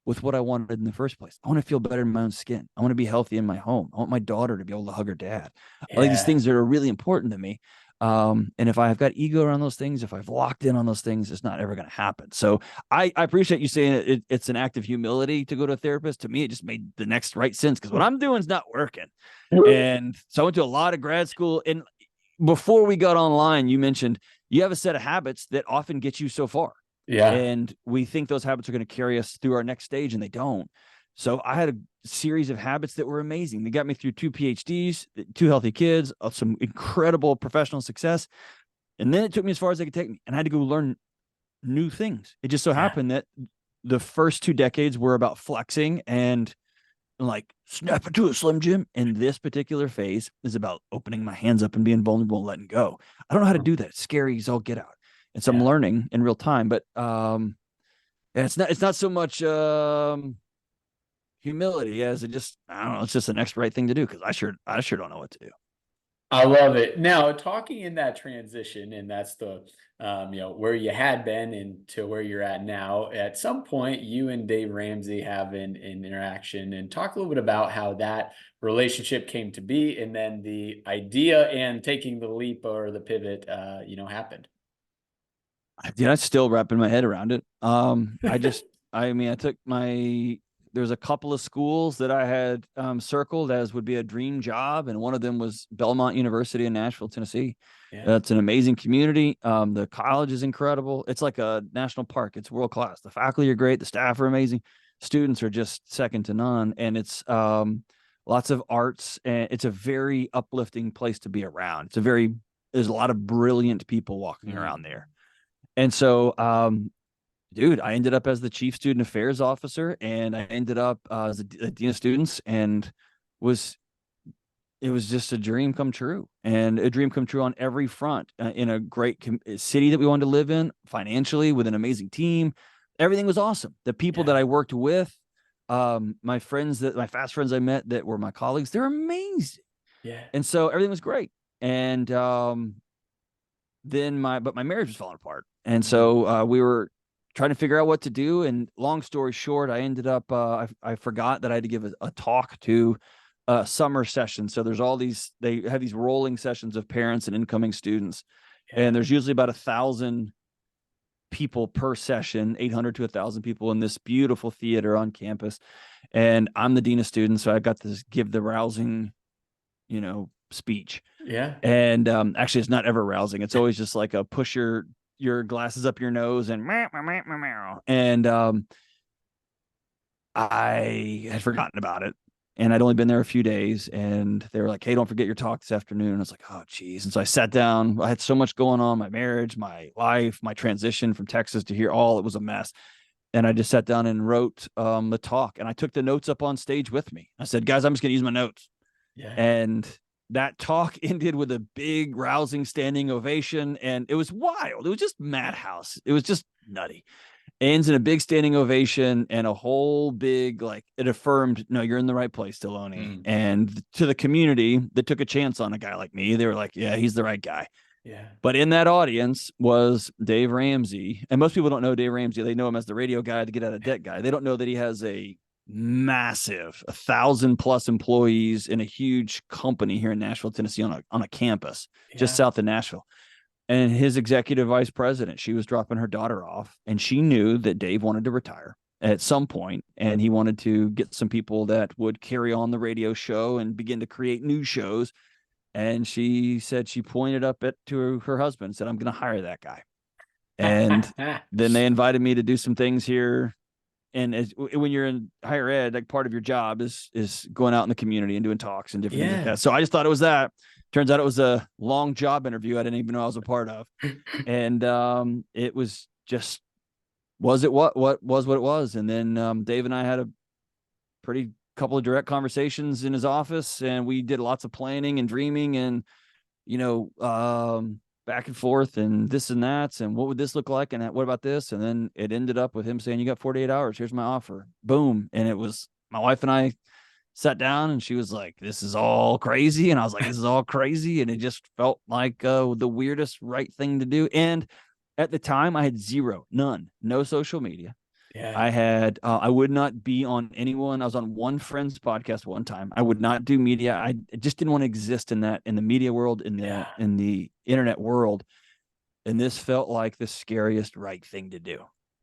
with what I wanted in the first place. I want to feel better in my own skin. I want to be healthy in my home. I want my daughter to be able to hug her dad. I like these
Yeah.
things that are really important to me. And if I've got ego around those things, if I've locked in on those things, it's not ever going to happen. So I appreciate you saying it's an act of humility to go to a therapist. To me, it just made the next right sense because what I'm doing is not working. And so I went to a lot of grad school. And before we got online, you mentioned you have a set of habits that often get you so far.
Yeah.
And we think those habits are going to carry us through our next stage, and they don't. So I had a series of habits that were amazing. They got me through 2 PhDs, 2 healthy kids, some incredible professional success. And then it took me as far as they could take me, and I had to go learn new things. It just so
Yeah.
happened that the first 2 decades were about flexing and like snap into a Slim Jim. And this particular phase is about opening my hands up and being vulnerable and letting go. I don't know how to
Mm.
do that. It's scary as all get out. And so I'm
Yeah.
learning in real time. But yeah, it's not so much humility as it just, I don't know, it's just the next right thing to do because I sure don't know what to do.
I love it. Now, talking in that transition, and that's the where you had been and to where you're at now. At some point, you and Dave Ramsey have an interaction, and talk a little bit about how that relationship came to be, and then the idea and taking the leap or the pivot, happened.
I still wrapping my head around it. I mean, I took there's a couple of schools that I had circled as would be a dream job, and one of them was Belmont University in Nashville, Tennessee.
Yeah.
It's an amazing community. The college is incredible. It's like a national park. It's world class. The faculty are great. The staff are amazing. Students are just second to none, and it's lots of arts, and it's a very uplifting place to be around. There's a lot of brilliant people walking
Mm.
around there. And so, dude, I ended up as the chief student affairs officer, and I ended up as a dean of students, and was it was just a dream come true, and a dream come true on every front. In a great city that we wanted to live in, financially, with an amazing team, everything was awesome. The people that
Yeah.
I worked with, my fast friends I met that were my colleagues, they're amazing,
Yeah.
and so everything was great. And then my marriage was falling apart, and
Mm.
so we were trying to figure out what to do. And long story short, I ended up I forgot that I had to give a talk to a summer session. So there's all these, they have these rolling sessions of parents and incoming students,
Yeah.
and there's usually about 1,000 people per session, 800 to 1,000 people in this beautiful theater on campus. And I'm the dean of students, so I got to give the rousing, speech.
Yeah.
And actually, it's not ever rousing. It's always just like a push your your glasses up your nose and meow, meow, meow, meow, meow. And I had forgotten about it. And I'd only been there a few days, and they were like, "Hey, don't forget your talk this afternoon." And I was like, "Oh, geez." And so I sat down. I had so much going on, my marriage, my life, my transition from Texas to here, all it was a mess. And I just sat down and wrote the talk, and I took the notes up on stage with me. I said, "Guys, I'm just going to use my notes."
Yeah.
And that talk ended with a big, rousing standing ovation, and it was wild. It was just madhouse. It was just nutty. Ends in a big standing ovation and a whole big, like, it affirmed, no, you're in the right place, Delony.
Mm.
And to the community that took a chance on a guy like me, they were like, yeah, he's the right guy.
Yeah.
But in that audience was Dave Ramsey. And most people don't know Dave Ramsey. They know him as the radio guy, the get out of debt guy. They don't know that he has a massive 1,000+ employees in a huge company here in Nashville, Tennessee, on a campus just
Yeah.
south of Nashville. And his executive vice president, she was dropping her daughter off, and she knew that Dave wanted to retire at some point, and he wanted to get some people that would carry on the radio show and begin to create new shows. And she said, she pointed up to her husband and said, "I'm going to hire that guy." And then they invited me to do some things here. And when you're in higher ed, like, part of your job is going out in the community and doing talks and different things like
Yeah.
that. So I just thought it was that. Turns out it was a long job interview I didn't even know I was a part of. And it was just, was it what it was. And then Dave and I had a pretty couple of direct conversations in his office, and we did lots of planning and dreaming and, back and forth and this and that, and what would this look like, and what about this? And then it ended up with him saying, "You got 48 hours. Here's my offer." Boom. And it was, my wife and I sat down, and she was like, "This is all crazy." And I was like, "This is all crazy." And it just felt like the weirdest right thing to do. And at the time, I had no social media.
Yeah.
I would not be on anyone. I was on one friend's podcast one time. I would not do media. I just didn't want to exist in the media world,
Yeah.
in the internet world. And this felt like the scariest right thing to do.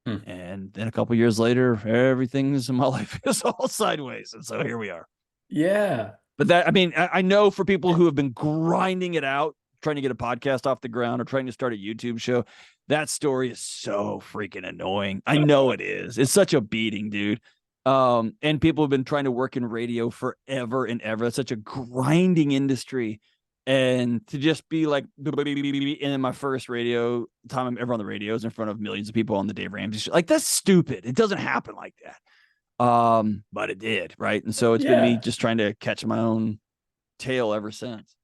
Hmm.
And then a couple of years later, everything's in my life is all sideways. And so here we are.
Yeah.
But that, I mean, I know for people who have been grinding it out, trying to get a podcast off the ground or trying to start a YouTube show, that story is so freaking annoying. I know it is. It's such a beating, dude. And people have been trying to work in radio forever and ever. It's such a grinding industry. And to just be like, and then my first radio time I'm ever on the radio is in front of millions of people on the Dave Ramsey show. Like, that's stupid. It doesn't happen like that. But it did, right? And so it's been me
Yeah.
just trying to catch my own tail ever since.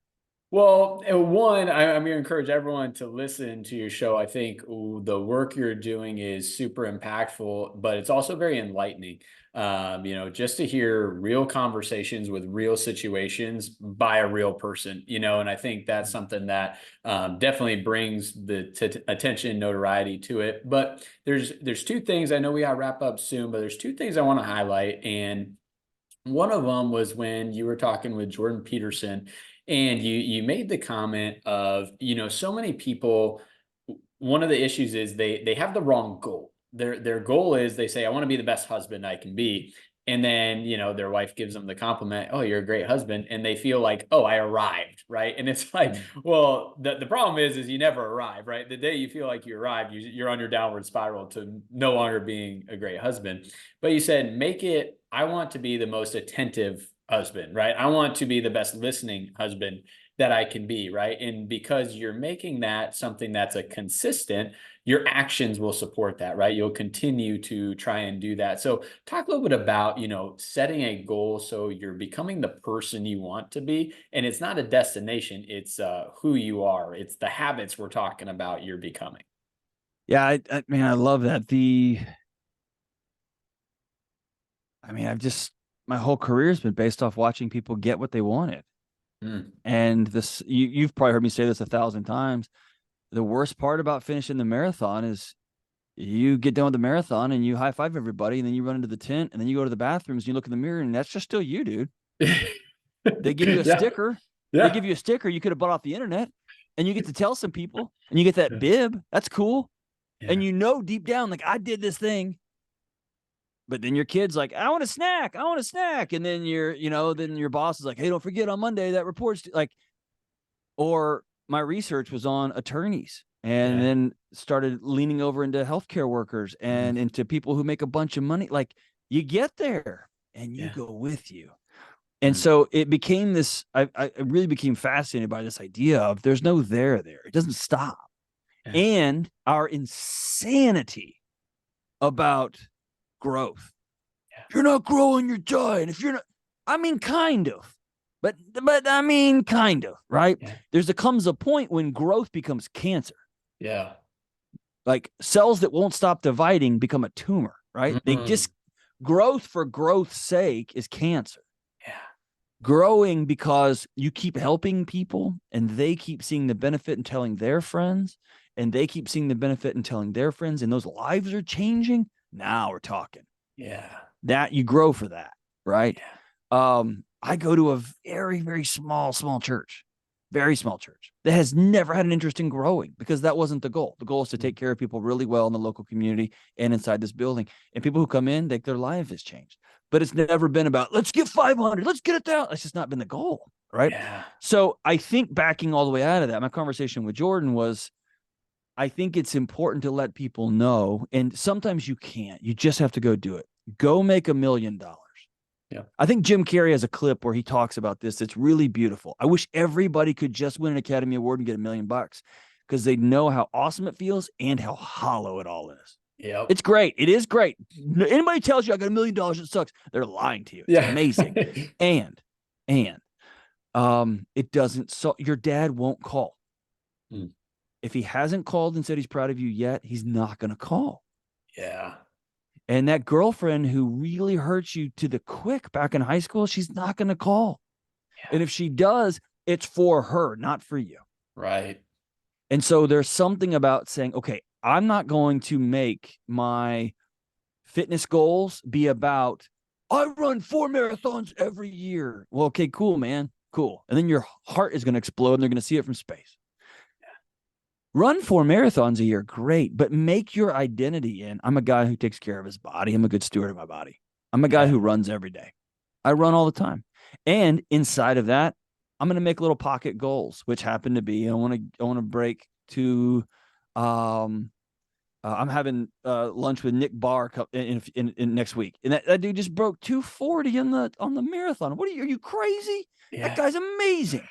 Well, one, I'm going to encourage everyone to listen to your show. I think the work you're doing is super impactful, but it's also very enlightening. Just to hear real conversations with real situations by a real person, and I think that's something that definitely brings the attention, notoriety to it. But there's two things. I know we got to wrap up soon, but there's two things I want to highlight. And one of them was when you were talking with Jordan Peterson, and you made the comment of, so many people, one of the issues is they have the wrong goal. Their goal is, they say, "I want to be the best husband I can be." And then, their wife gives them the compliment, "Oh, you're a great husband." And they feel like, "Oh, I arrived." Right. And it's like,
Mm.
well, the problem is you never arrive, right? The day you feel like you arrived, you're on your downward spiral to no longer being a great husband. But you said, make it, "I want to be the most attentive husband," right? "I want to be the best listening husband that I can be," right? And because you're making that something that's a consistent, your actions will support that, right? You'll continue to try and do that. So talk a little bit about, setting a goal so you're becoming the person you want to be. And it's not a destination, it's who you are. It's the habits we're talking about you're becoming.
Yeah, I love that. I've just, my whole career has been based off watching people get what they wanted.
Mm.
And you've probably heard me say this 1,000 times. The worst part about finishing the marathon is you get done with the marathon and you high five everybody, and then you run into the tent, and then you go to the bathrooms and you look in the mirror, and that's just still you, dude. They give you a
Yeah.
sticker. They
Yeah.
give you a sticker you could have bought off the internet, and you get to tell some people, and you get that bib. That's cool. And
Yeah.
deep down, like, I did this thing. But then your kid's like, "I want a snack. I want a snack." And then then your boss is like, "Hey, don't forget on Monday that report's like," or my research was on attorneys. and
Yeah.
then started leaning over into healthcare workers
Mhm.
and into people who make a bunch of money. Like, you get there and you
Yeah.
go with you. And
Mm.
so it became this, I really became fascinated by this idea of there's no there. It doesn't stop.
Yeah.
And our insanity about growth.
Yeah.
You're not growing, you're dying. If you're not, I mean, kind of, but I mean, kind of, right?
Yeah.
Comes a point when growth becomes cancer.
Yeah.
Like, cells that won't stop dividing become a tumor, right? They
Mm.
just, growth for growth's sake is cancer.
Yeah.
Growing because you keep helping people and they keep seeing the benefit and telling their friends, and they keep seeing the benefit and telling their friends, and those lives are changing. Now we're talking.
Yeah.
That you grow for that, right?
Yeah.
I go to a very, very small church, very small church that has never had an interest in growing, because that wasn't the goal. The goal is to
Mm.
take care of people really well in the local community and inside this building. And people who come in, their life has changed. But it's never been about, let's get 500, let's get it down. That's just not been the goal, right?
Yeah.
So I think, backing all the way out of that, my conversation with Jordan was, I think it's important to let people know, and sometimes you can't. You just have to go do it. Go make $1,000,000.
Yeah.
I think Jim Carrey has a clip where he talks about this. It's really beautiful. I wish everybody could just win an Academy Award and get $1,000,000, because they know how awesome it feels and how hollow it all is.
Yep.
It's great. It is great. Anybody tells you I got $1,000,000, it sucks, they're lying to you. It's
Yeah.
amazing. And it doesn't. So your dad won't call.
Mm.
If he hasn't called and said he's proud of you yet, he's not going to call.
Yeah.
And that girlfriend who really hurts you to the quick back in high school, she's not going to call.
Yeah.
And if she does, it's for her, not for you.
Right.
And so there's something about saying, okay, I'm not going to make my fitness goals be about, I run 4 marathons every year. Well, okay, cool, man. Cool. And then your heart is going to explode and they're going to see it from space. Run 4 marathons a year, great, but make your identity in, I'm a guy who takes care of his body. I'm a good steward of my body. I'm a guy
Yeah.
who runs every day. I run all the time. And inside of that, I'm going to make little pocket goals, which happen to be, I want to break to, I'm having lunch with Nick Barr in next week. And that dude just broke 240 on the marathon. Are you crazy? That
Yeah.
guy's amazing.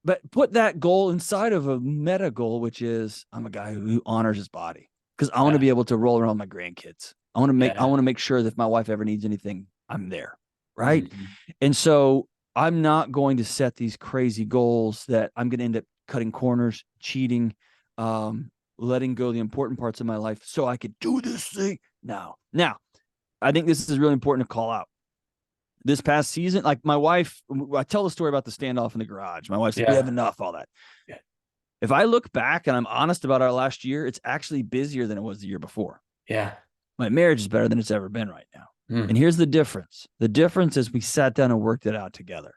But put that goal inside of a meta goal, which is, I'm a guy who honors his body, because I want to
Yeah.
be able to roll around with my grandkids. I want
Yeah.
to make sure that if my wife ever needs anything, I'm there. Right.
Mhm.
And so I'm not going to set these crazy goals that I'm going to end up cutting corners, cheating, letting go the important parts of my life so I could do this thing. Now, I think this is really important to call out. This past season, like, my wife, I tell the story about the standoff in the garage. My wife's like, we have
Yeah.
enough, all that.
Yeah.
If I look back and I'm honest about our last year, it's actually busier than it was the year before.
Yeah.
My marriage is better than it's ever been right now.
Mm.
And here's the difference. The difference is we sat down and worked it out together.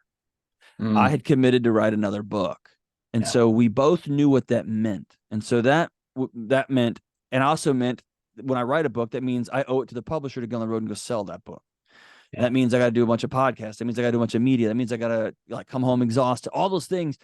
I
Mm.
had committed to write another book. And
Yeah.
so we both knew what that meant. And so that meant, and also meant, when I write a book, that means I owe it to the publisher to go on the road and go sell that book.
Yeah.
That means I got to do a bunch of podcasts. That means I got to do a bunch of media. That means I got to, like, come home exhausted, all those things.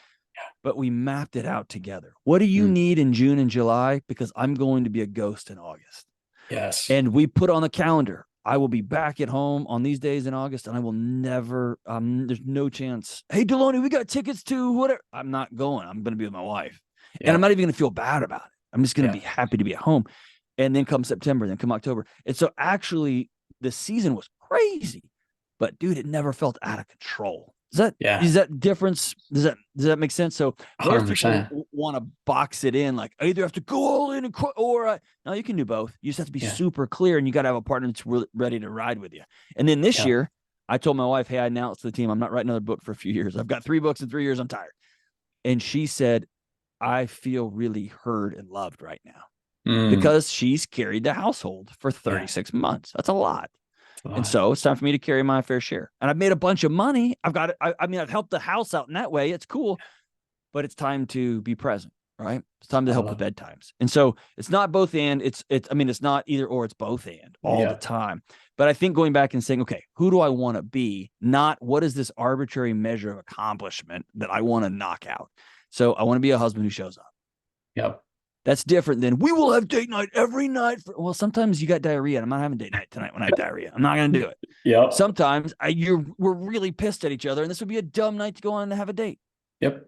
But we mapped it out together. What do you
Mm.
need in June and July? Because I'm going to be a ghost in August.
Yes.
And we put on the calendar, I will be back at home on these days in August, and I will never, there's no chance. Hey, Delony, we got tickets to whatever. I'm not going. I'm going to be with my wife. And I'm not even going to feel bad about it. I'm just going to be happy to be at home. And then come September, then come October. And so actually the season was crazy, but dude, it never felt out of control. Is that difference? Does that make sense? So most people
100%.
want to box it in, like, I either have to go all in or no, you can do both. You just have to be super clear, and you got to have a partner that's ready to ride with you. And then this year, I told my wife, hey, I announced to the team, I'm not writing another book for a few years. I've got 3 books in 3 years. I'm tired. And she said, I feel really heard and loved right now, because she's carried the household for 36 months. That's a lot. And so it's time for me to carry my fair share. And I've made a bunch of money. I've helped the house out in that way. It's cool, but it's time to be present, right? It's time to help with bedtimes. And so it's not both and. It's not either or, it's both and all the time. But I think going back and saying, okay, who do I want to be? Not what is this arbitrary measure of accomplishment that I want to knock out. So I want to be a husband who shows up.
Yep.
That's different than we will have date night every night. Well, sometimes you got diarrhea. And I'm not having date night tonight when I have diarrhea. I'm not going to do it.
Yep.
Sometimes we're really pissed at each other, and this would be a dumb night to go on and have a date.
Yep.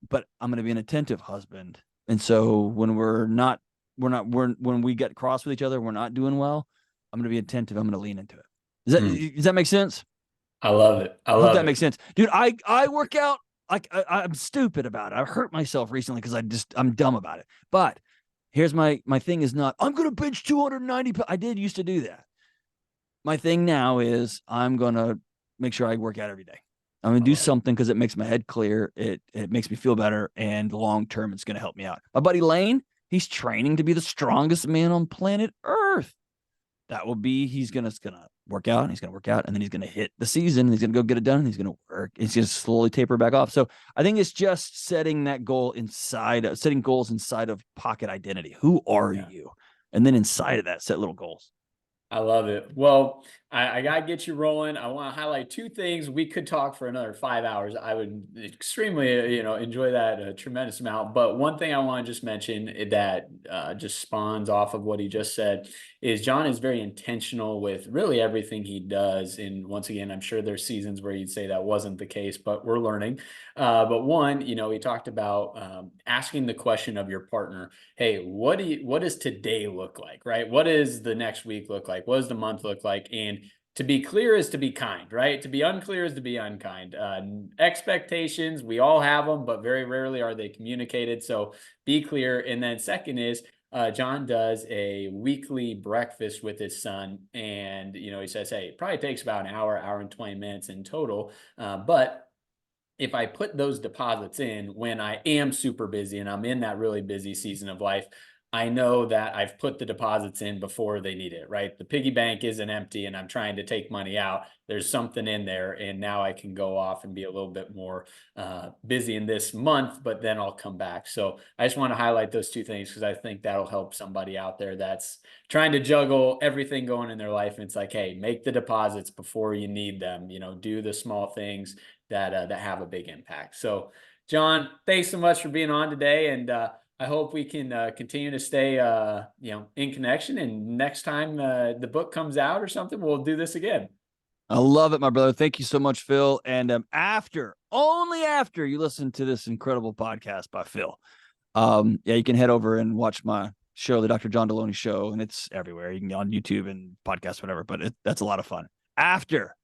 But I'm going to be an attentive husband, and so when when we get cross with each other, we're not doing well. I'm going to be attentive. I'm going to lean into it. Does that make sense?
I love it. I
I hope
love
that
it.
makes sense, dude. I work out like I'm stupid about it. I hurt myself recently because I'm dumb about it. But here's my thing is not I'm gonna bench 290. I did used to do that. My thing now is I'm gonna make sure I work out every day. I'm gonna
I
do
love it.
something because it makes my head clear. It makes me feel better, and long term, it's gonna help me out. My buddy Lane, he's training to be the strongest man on planet Earth. That will be he's gonna work out and he's gonna work out and then he's gonna hit the season and he's gonna go get it done and he's gonna work. He's gonna slowly taper back off. So I think it's just setting setting goals inside of pocket identity. Who are
Yeah.
you? And then inside of that, set little goals.
I love it. Well, I got to get you rolling. I want to highlight two things. We could talk for another 5 hours. I would extremely, enjoy that a tremendous amount. But one thing I want to just mention that just spawns off of what he just said is John is very intentional with really everything he does. And once again, I'm sure there's seasons where you'd say that wasn't the case, but we're learning. But one, he talked about asking the question of your partner, hey, what does today look like, right? What does the next week look like? What does the month look like? And to be clear is to be kind, right? To be unclear is to be unkind. Expectations, we all have them, but very rarely are they communicated. So be clear. And then second is John does a weekly breakfast with his son. And, he says, hey, it probably takes about an hour and 20 minutes in total. But if I put those deposits in when I am super busy and I'm in that really busy season of life, I know that I've put the deposits in before they need it, right? The piggy bank isn't empty and I'm trying to take money out. There's something in there. And now I can go off and be a little bit more busy in this month, but then I'll come back. So I just want to highlight those two things because I think that'll help somebody out there that's trying to juggle everything going in their life. And it's like, hey, make the deposits before you need them, do the small things that have a big impact. So, John, thanks so much for being on today, and I hope we can continue to stay, in connection. And next time the book comes out or something, we'll do this again.
I love it, my brother. Thank you so much, Phil. And only after you listen to this incredible podcast by Phil, you can head over and watch my show, the Dr. John Delony Show, and it's everywhere. You can get on YouTube and podcast, whatever. But that's a lot of fun. After